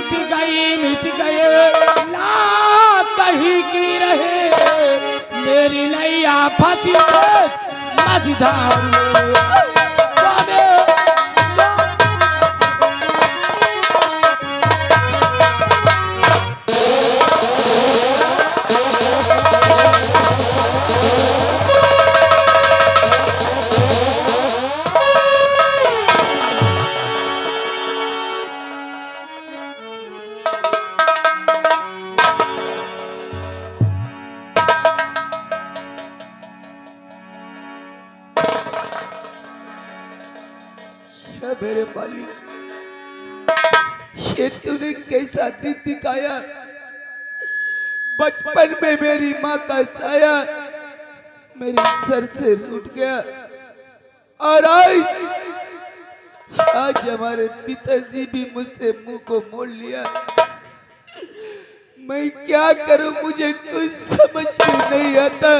टूट गई मिट गए ना कहीं की रहे, मेरी नैया फंसी मझधार में। मेरे मालिक, ये तूने कैसा दिन दिखाया। बचपन में मेरी माँ का साया मेरे सर से रूठ गया, और आज हमारे पिताजी भी मुझसे मुंह को मोड़ लिया। मैं क्या करूं, मुझे कुछ समझ में नहीं आता।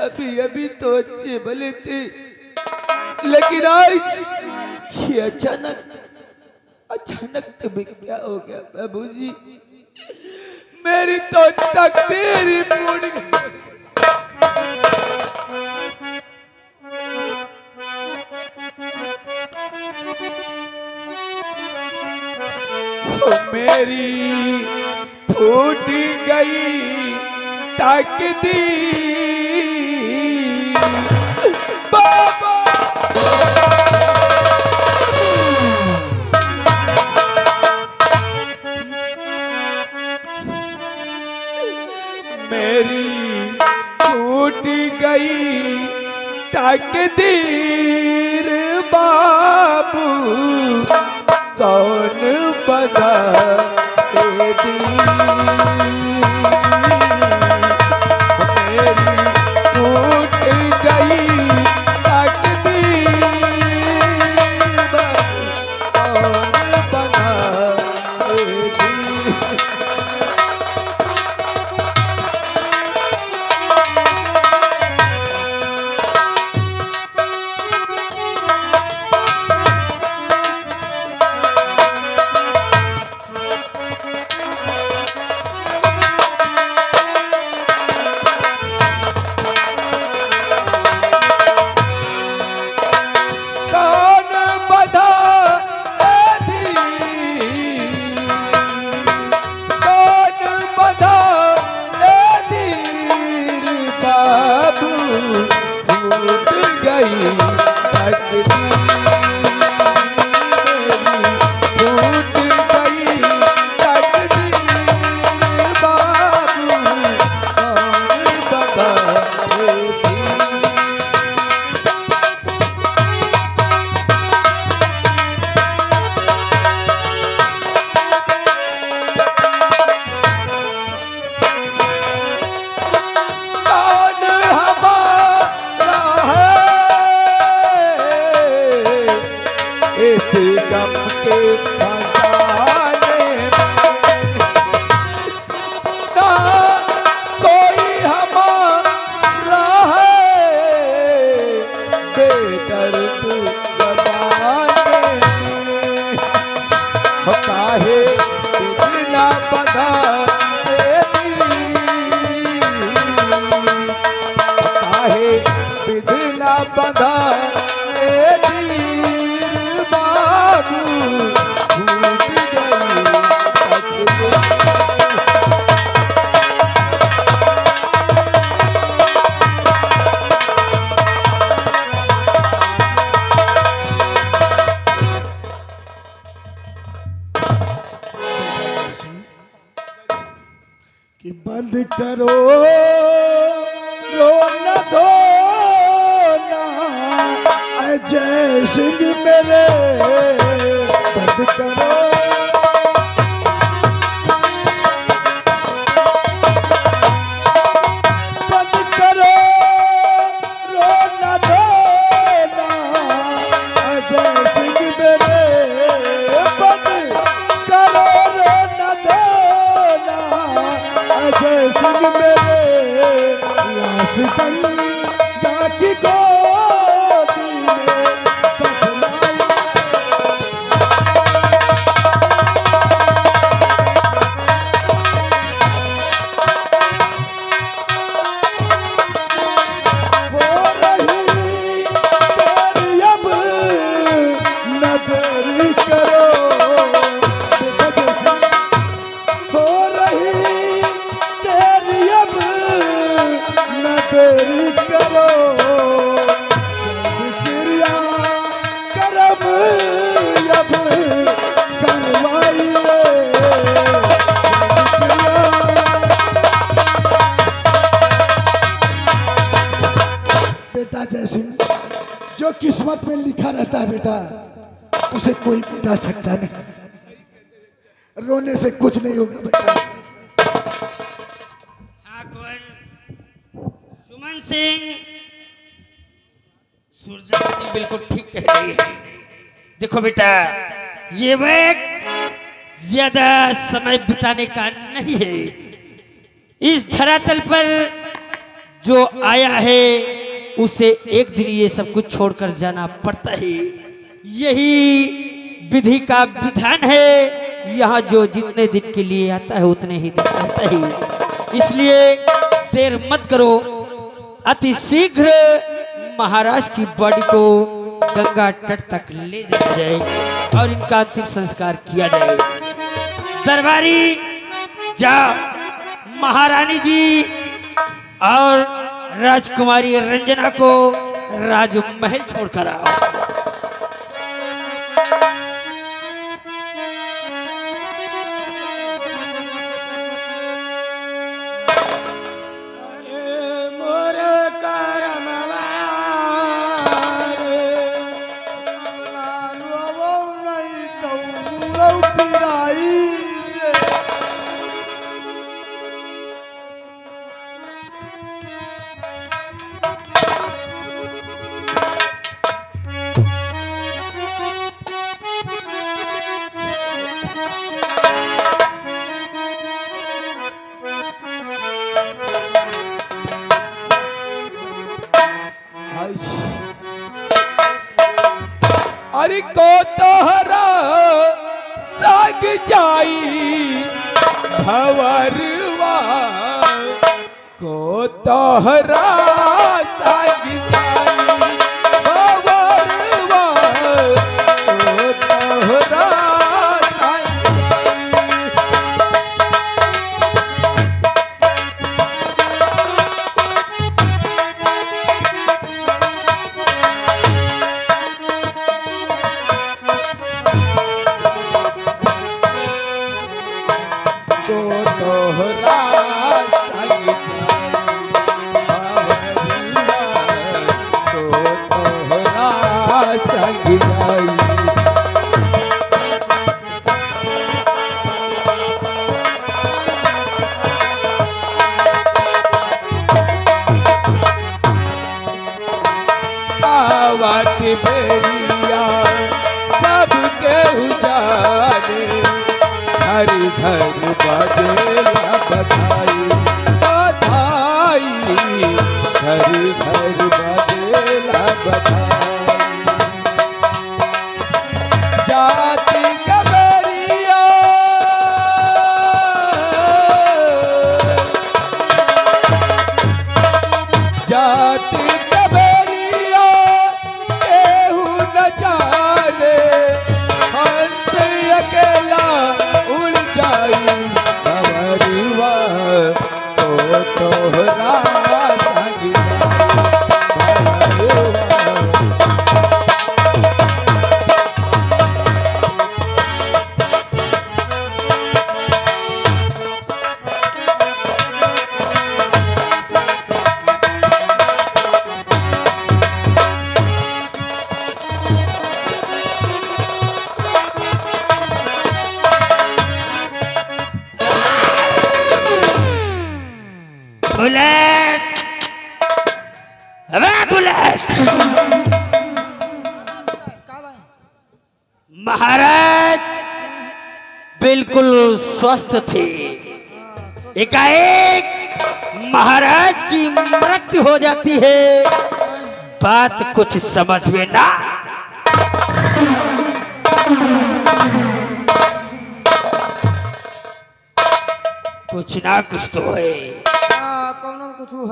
अभी अभी तो अच्छे भले थे, लेकिन आज ये अचानक तुम्हें क्या हो गया बाबूजी? मेरी तो तकदीर ही फूट गई। मेरी फूट गई तकदीर बाबा। मेरी टूट गई तकदीर बाबू, कौन बता दी। मेरी टूट गई तकदीर बाबू, कौन बता दी। कि बंद करो रो न दो ना अजय सिंह मेरे, बंद करो गंगा की गोदी में बेटा, उसे कोई मिटा सकता नहीं। रोने से कुछ नहीं होगा बेटा। ठाकुर सुमन सिंह, सुरजन सिंह बिल्कुल ठीक कह रही है। देखो बेटा, ये वक्त ज्यादा समय बिताने का नहीं है। इस धरातल पर जो आया है उसे एक दिन ये सब कुछ छोड़कर जाना पड़ता है। यही विधि का विधान है। यहाँ जो जितने दिन के लिए आता है उतने ही दिन रहता है। इसलिए देर मत करो, अति शीघ्र महाराज की बॉडी को गंगा तट तक ले जाया जाए और इनका अंतिम संस्कार किया जाए। दरबारी जाओ, महारानी जी और राजकुमारी रंजना को राजमहल छोड़कर आओ। अरे को तोहरा साग जाई भवरवा, को तोहरा साग जाई भवरवा, को तोहरा साग को तोहरा संग को तोहरा संग जाई। आवत बेरिया सबके उजाने, घर घर बजेला बधाई बधाई, घर घर बजेला बधाई। जाति गबरिया जाति गबरिया केहू न जाने, हंस अकेला उड़ जाई भवरवा, को तोहरा संग जाई भवरवा। बुलेट, अबे बुलेट, महाराज बिल्कुल स्वस्थ थे। एकाएक महाराज की मृत्यु हो जाती है। बात कुछ समझ में ना। कुछ ना कुछ तो है,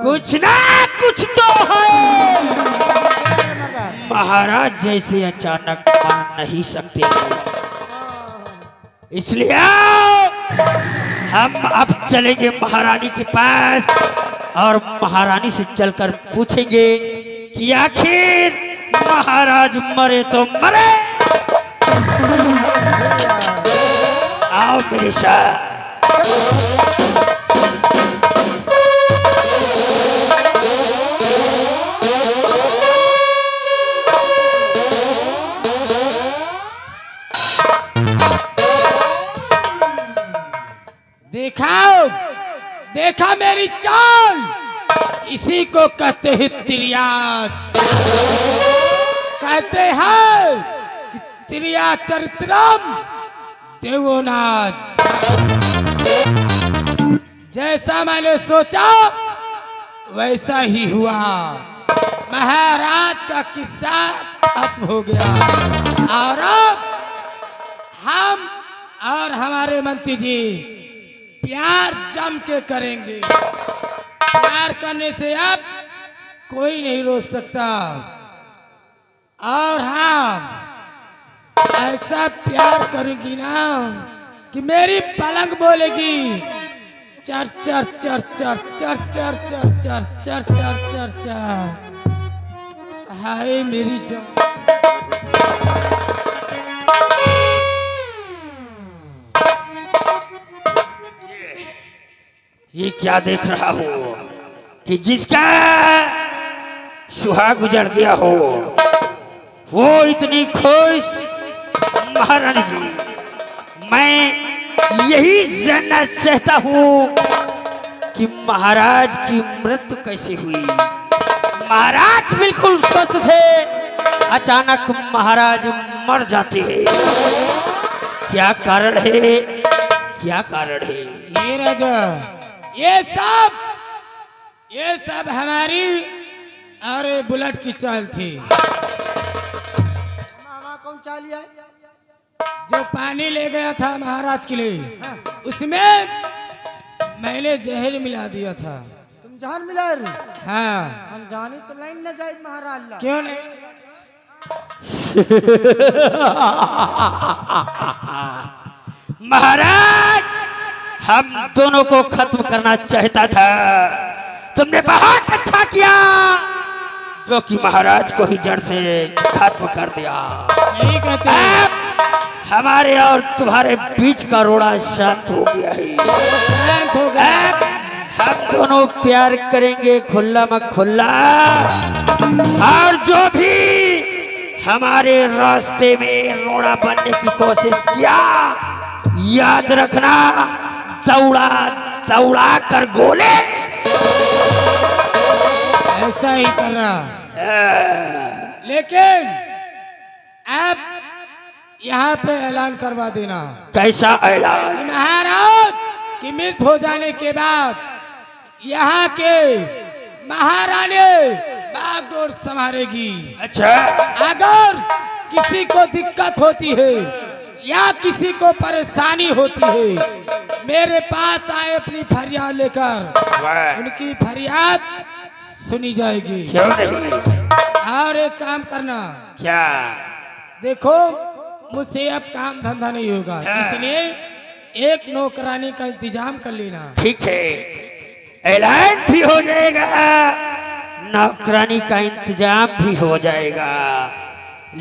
कुछ ना कुछ तो है। महाराज जैसे अचानक मान नहीं सकते, इसलिए हम अब चलेंगे महारानी के पास और महारानी से चलकर पूछेंगे कि आखिर महाराज मरे तो मरे। आओ मेरे साथ। दिखाओ, देखा मेरी चाल, इसी को कहते हैं तिरियात। कहते हैं कि तिरिया चरित्रम देवोनाथ। जैसा मैंने सोचा वैसा ही हुआ। महाराज का किस्सा खत्म हो गया और अब हम और हमारे मंत्री जी प्यार जम के करेंगे। प्यार करने से अब कोई नहीं रोक सकता। और हाँ, ऐसा प्यार करूंगी ना कि मेरी पलंग बोलेगी चर चर चर चर चर चर चर चर चर चर चर चर। हाय मेरी जान। ये क्या देख रहा हो कि जिसका सुहाग गुजर गया हो वो इतनी खुश। महारानी जी, मैं यही जानना चाहता हूँ कि महाराज की मृत्यु कैसे हुई। महाराज बिल्कुल स्वस्थ थे, अचानक महाराज मर जाते हैं। क्या कारण है, क्या कारण है? ये राजा, ये सब हमारी और बुलेट की चाल थी। मामा कौन चालिया है? जो पानी ले गया था महाराज के लिए, उसमें मैंने जहर मिला दिया था। तुम जान मिला रहे? हाँ। हम जाने तो लाइन न जाए महाराज। क्यों नहीं? महाराज, हम दोनों को खत्म करना चाहता था। तुमने बहुत अच्छा किया जो कि महाराज को ही जड़ से खत्म कर दिया। यही कहते हैं। अब हमारे और तुम्हारे बीच का रोड़ा शांत हो गया है। शांत हो गया। अब हम दोनों प्यार करेंगे खुल्ला म खुल्ला। और जो भी हमारे रास्ते में रोड़ा बनने की कोशिश किया, याद रखना, दौड़ा दौड़ा कर गोले। ऐसा ही करना। लेकिन अब यहाँ पे ऐलान करवा देना। कैसा ऐलान? कि महाराज की मृत्यु हो जाने के बाद यहाँ के महारानी बागडोर संभालेगी। अच्छा। अगर किसी को दिक्कत होती है या किसी को परेशानी होती है, मेरे पास आए अपनी फरियाद लेकर, उनकी फरियाद सुनी जाएगी। क्यों नहीं? और एक काम करना। क्या? देखो, मुझसे अब काम धंधा नहीं होगा, इसलिए एक नौकरानी का इंतजाम कर लेना। ठीक है, ऐलान भी हो जाएगा, नौकरानी का इंतजाम भी हो जाएगा।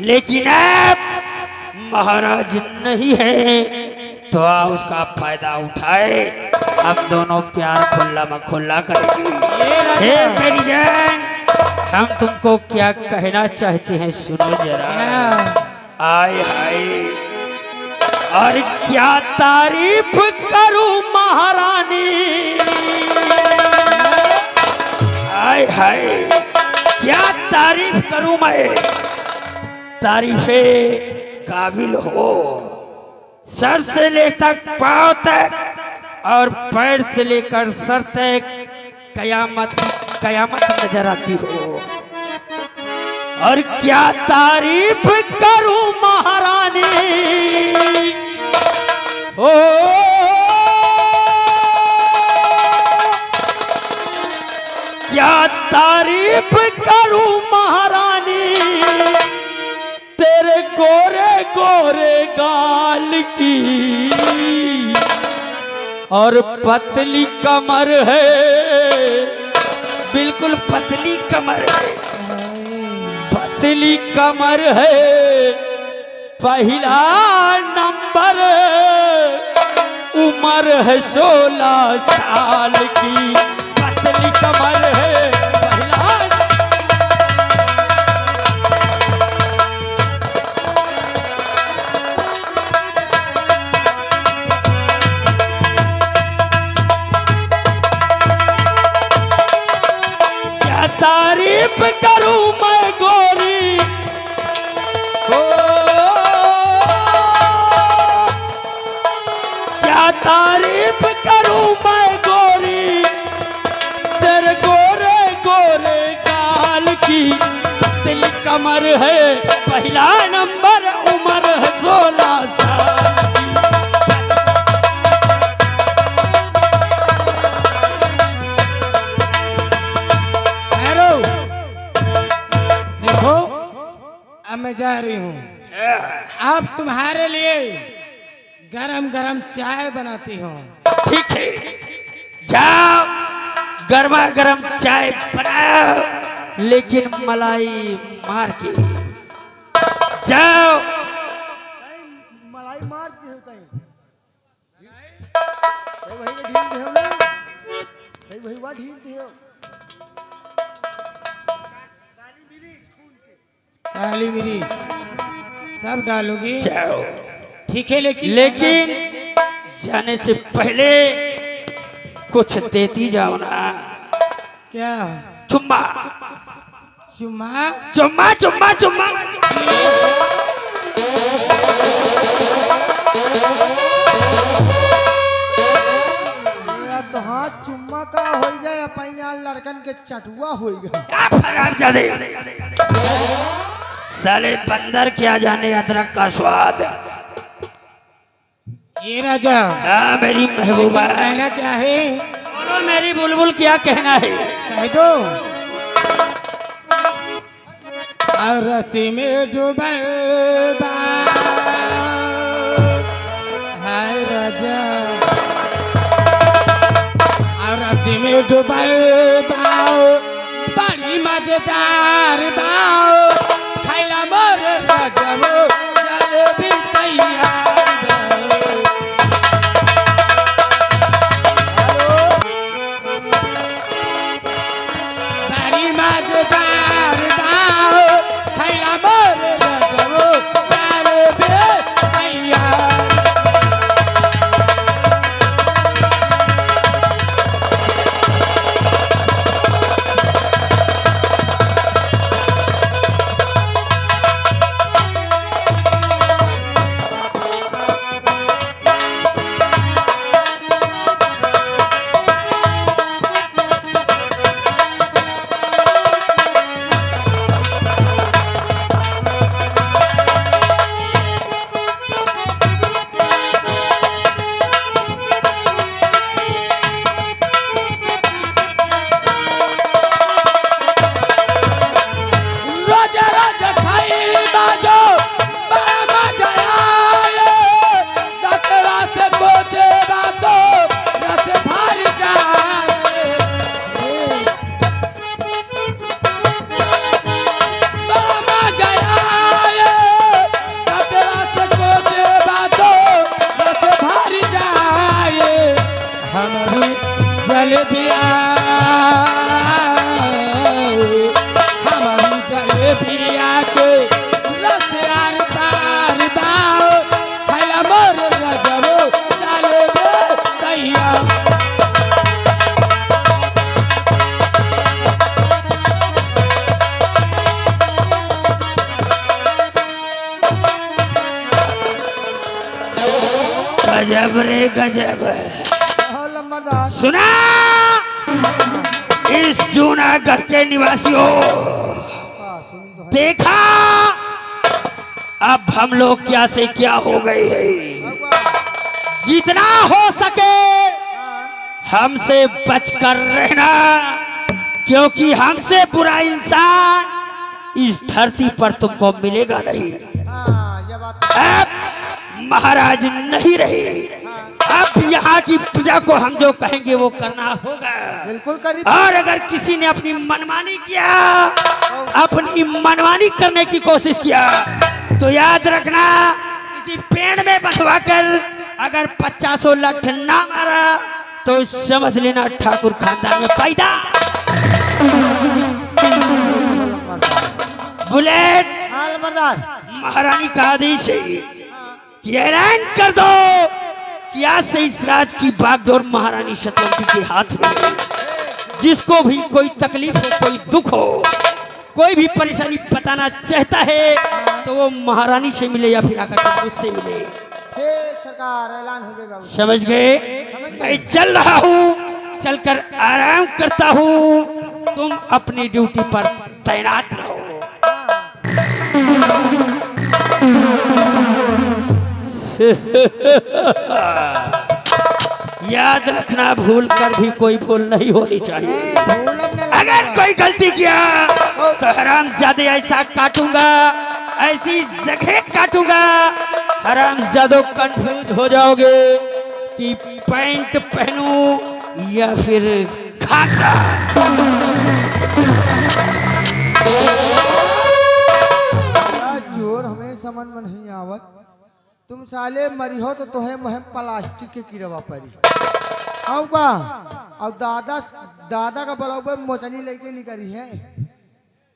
लेकिन अब महाराज नहीं है तो उसका फायदा उठाए। हम दोनों प्यार खुल्ला म खुल्ला करेंगे। हे मेरी जान, हम तुमको क्या कहना चाहते हैं सुनो जरा। आय हाय, और क्या तारीफ करूं महारानी। आय हाय, क्या तारीफ करूं मैं। तारीफे काबिल हो। सर से लेकर पांव तक और पैर से लेकर सर तक कयामत कयामत नजर आती हो। और क्या तारीफ करूं महारानी। ओ क्या तारीफ करूं महारानी, तेरे गोरे गोरे गाल की और पतली कमर है, बिल्कुल पतली कमर है, पतली कमर है, पहला नंबर, उम्र है 16 साल की, पतली कमर है, पहला। तारीफ करूं मैं गोरी ओ, क्या तारीफ करूं मैं गोरी तेरे गोरे गोरे गाल की दिल कमर है पहला नंबर उम्र है 16 साल की। ठहरो, देखो अब मैं जा रही हूँ। अब तुम्हारे लिए गरम गरम चाय बनाती हूँ। ठीक है, जाओ गर्मा गर्म चाय बनाओ, लेकिन मलाई मार के जाओ। मलाई मार के होता है वही ढील दे ना वही वा ढील दे काली मिरी सब डालूंगी। जाओ, ठीक है, लेकिन जाने से पहले कुछ देती जाओ ना। क्या? चुम्मा चुम्मा? चुम्मा चुम्मा चुम्मा। तो हाँ चुम्मा का हो गया अपन यहाँ लड़कन के चटुआ हो गया। क्या खराब जादे साले बंदर क्या जाने अदरक का स्वाद। ये राजा, हाँ मेरी महबूबा, कहना क्या है? बोलो मेरी बुलबुल क्या कहना है? कह दो। और रस्सी में डूबल बा हाय राजा, और रस्सी में डूबल बाओ बड़ी मजेदार बाओ खैला मोर राजबो जलेबी तैयार बड़ी मजेदार बाओ खैला मोर राजबो जलेबी तैयार। जलेबिया हमारी जलेबिया के लसियार बार बाओ खैला मोर रजबो जलेबी तैयार। गजब रे गजब। हाँ लंबरदार। सुना इस जूनागढ़ के निवासियों, देखा अब हम लोग क्या से क्या हो गए हैं। जितना हो सके हमसे बचकर रहना, क्योंकि हमसे बुरा इंसान इस धरती पर तुमको मिलेगा नहीं। अब महाराज नहीं रहे, अब यहाँ की प्रजा को हम जो कहेंगे वो करना होगा। बिल्कुल करीब। और अगर किसी ने अपनी मनमानी किया, अपनी मनमानी करने की कोशिश किया, तो याद रखना किसी पेड़ में बंधवा कर अगर 50 लठ ना मारा तो समझ लेना ठाकुर खानदान में पैदा। बुलेट महारानी का आदेश है कि ऐलान कर दो कि आज से इस राज की बागडोर महारानी सतवंती के हाथ में है। जिसको भी कोई तकलीफ हो, कोई दुख हो, कोई भी परेशानी बताना चाहता है तो वो महारानी से मिले या फिर आकर के मुझसे मिले। ठीक सरकार, ऐलान हो जाएगा। समझ गए? मैं चल रहा हूँ, चलकर आराम करता हूँ, तुम अपनी ड्यूटी पर तैनात रहो। याद रखना, भूल कर भी कोई भूल नहीं होनी चाहिए। अगर कोई गलती किया तो हरामजादे ऐसा काटूंगा, ऐसी जगह काटूंगा, हरामजादो कंफ्यूज हो जाओगे कि पैंट पहनूं या फिर घाघरा। चोर हमें समझ में नहीं आवत। तुम साले मरी हो तो तोहे मुहम प्लास्टिक के कीड़वा परी आऊ का। अब दादा का बड़ा मोचनी लेके निकली है।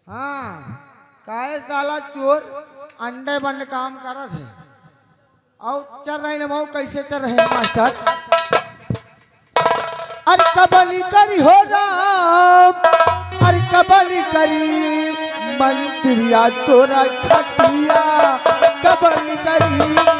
हाँ काहे साला चोर अंडे बंड काम करत है। और चल रहे न मऊ कैसे चल रहे हैं मास्टर? अरे कबली करी हो राम, अरे कबली करी मंदिरिया तोरा खटिया, कबली करी